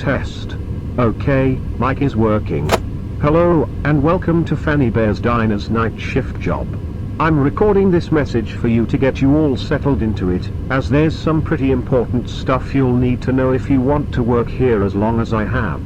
test. Okay, mic is working. Hello, and welcome to FaniBear's Diner's night shift job. I'm recording this message for you to get you all settled into it, as there's some pretty important stuff you'll need to know if you want to work here as long as I have.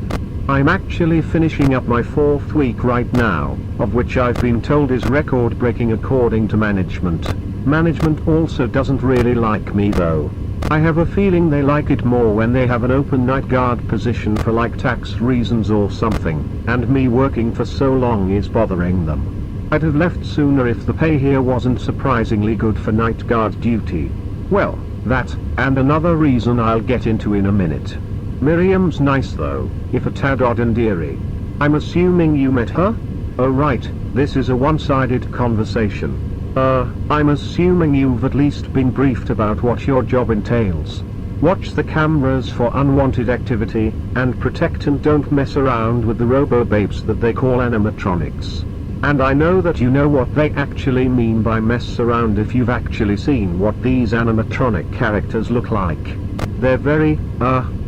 I'm actually finishing up my 4th week right now, of which I've been told is record-breaking according to management. Management also doesn't really like me though. I have a feeling they like it more when they have an open night guard position for like tax reasons or something, and me working for so long is bothering them. I'd have left sooner if the pay here wasn't surprisingly good for night guard duty. Well, that, and another reason I'll get into in a minute. Miriam's nice though, if a tad odd and eerie. I'm assuming you met her? Oh right, this is a one-sided conversation. I'm assuming you've at least been briefed about what your job entails. Watch the cameras for unwanted activity, and protect and don't mess around with the robo-babes that they call animatronics. And I know that you know what they actually mean by mess around if you've actually seen what these animatronic characters look like. They're very,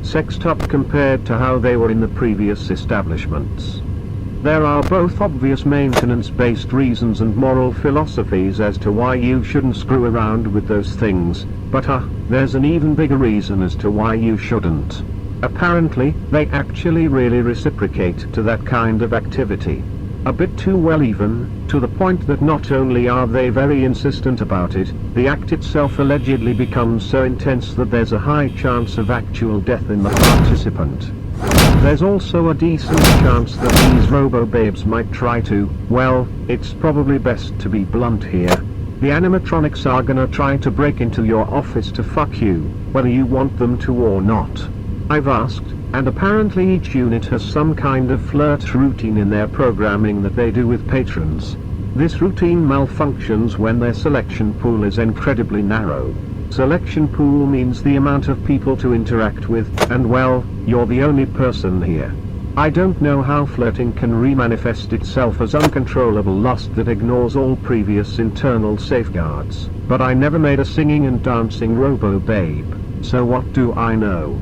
sexed up compared to how they were in the previous establishments. There are both obvious maintenance-based reasons and moral philosophies as to why you shouldn't screw around with those things, but there's an even bigger reason as to why you shouldn't. Apparently, they actually really reciprocate to that kind of activity. A bit too well even, to the point that not only are they very insistent about it, the act itself allegedly becomes so intense that there's a high chance of actual death in the participant. There's also a decent chance that these robo-babes might try to, well, it's probably best to be blunt here. The animatronics are gonna try to break into your office to fuck you, whether you want them to or not. I've asked, and apparently each unit has some kind of flirt routine in their programming that they do with patrons. This routine malfunctions when their selection pool is incredibly narrow. Selection pool means the amount of people to interact with, and well, you're the only person here. I don't know how flirting can remanifest itself as uncontrollable lust that ignores all previous internal safeguards, but I never made a singing and dancing robo-babe, so what do I know?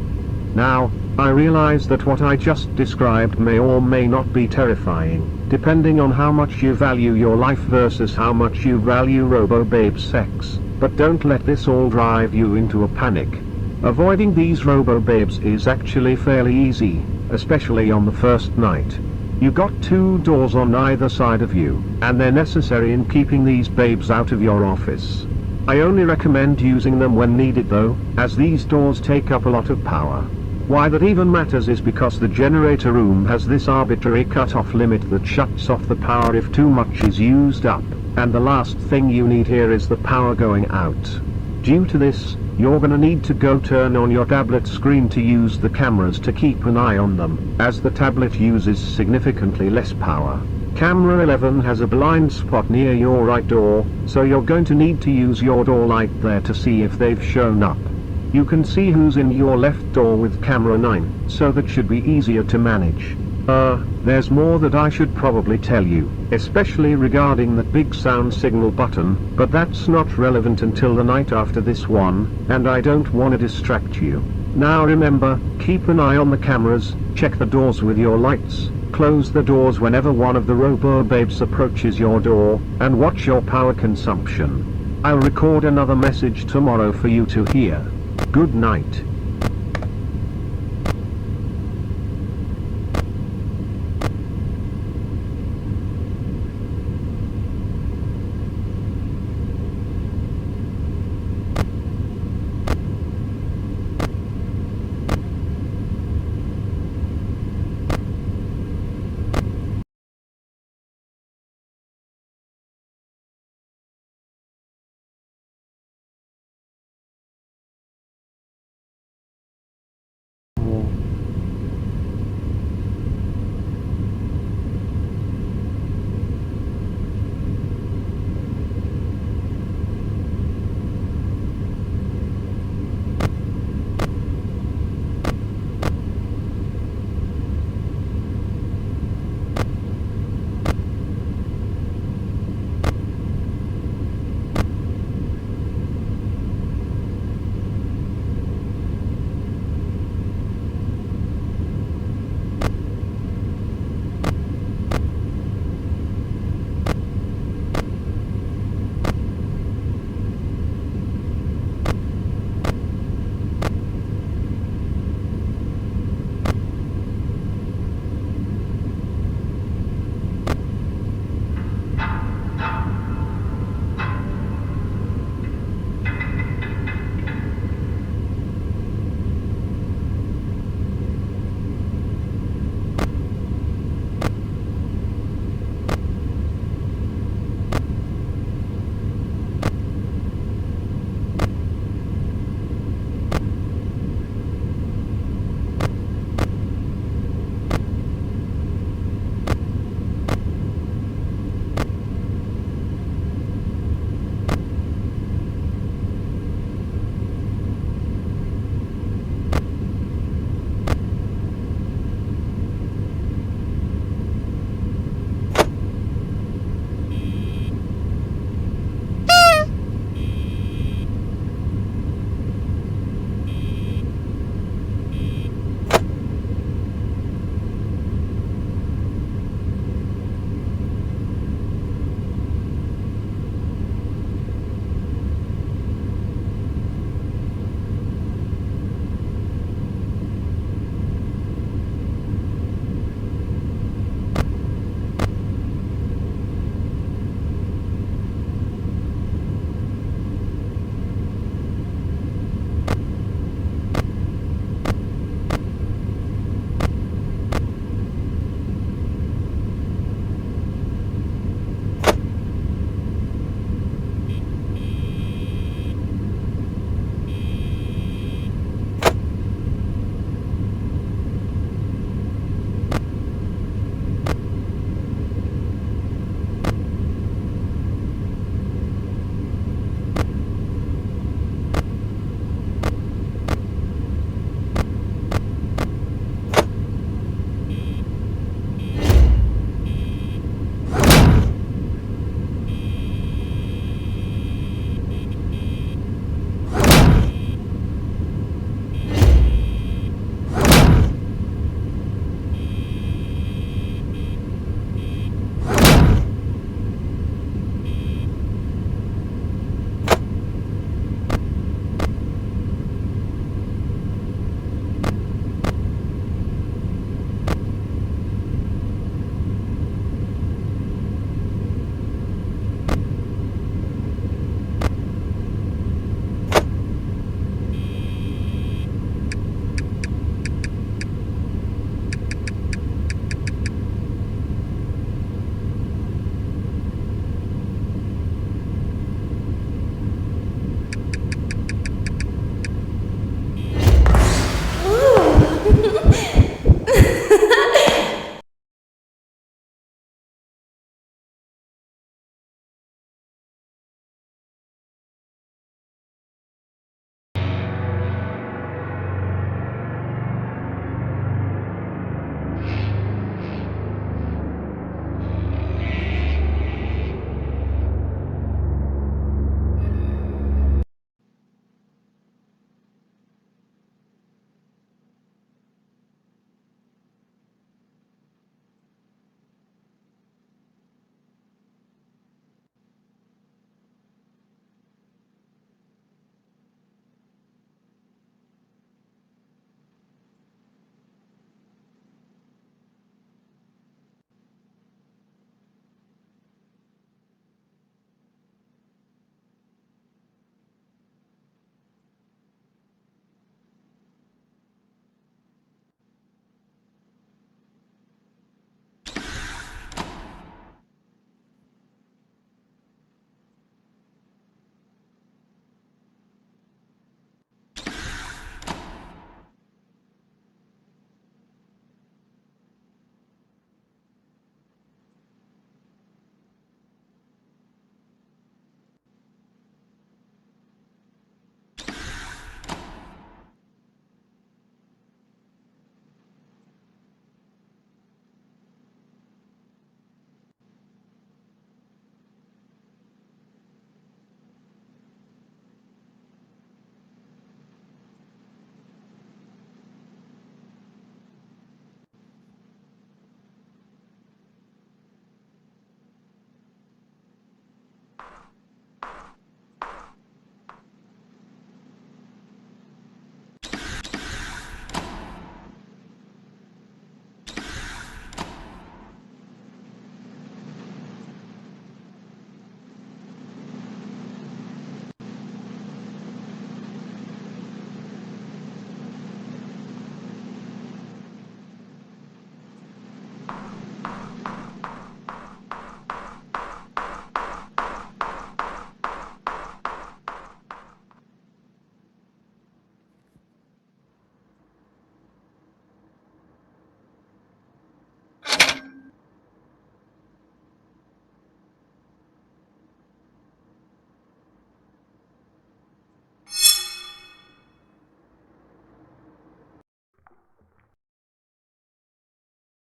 Now, I realize that what I just described may or may not be terrifying, depending on how much you value your life versus how much you value robo-babe sex. But don't let this all drive you into a panic. Avoiding these robo-babes is actually fairly easy, especially on the first night. You got 2 doors on either side of you, and they're necessary in keeping these babes out of your office. I only recommend using them when needed though, as these doors take up a lot of power. Why that even matters is because the generator room has this arbitrary cut-off limit that shuts off the power if too much is used up. And the last thing you need here is the power going out. Due to this, you're gonna need to go turn on your tablet screen to use the cameras to keep an eye on them, as the tablet uses significantly less power. Camera 11 has a blind spot near your right door, so you're going to need to use your door light there to see if they've shown up. You can see who's in your left door with camera 9, so that should be easier to manage. There's more that I should probably tell you, especially regarding that big sound signal button, but that's not relevant until the night after this one, and I don't want to distract you. Now remember, keep an eye on the cameras, check the doors with your lights, close the doors whenever one of the robo-babes approaches your door, and watch your power consumption. I'll record another message tomorrow for you to hear. Good night.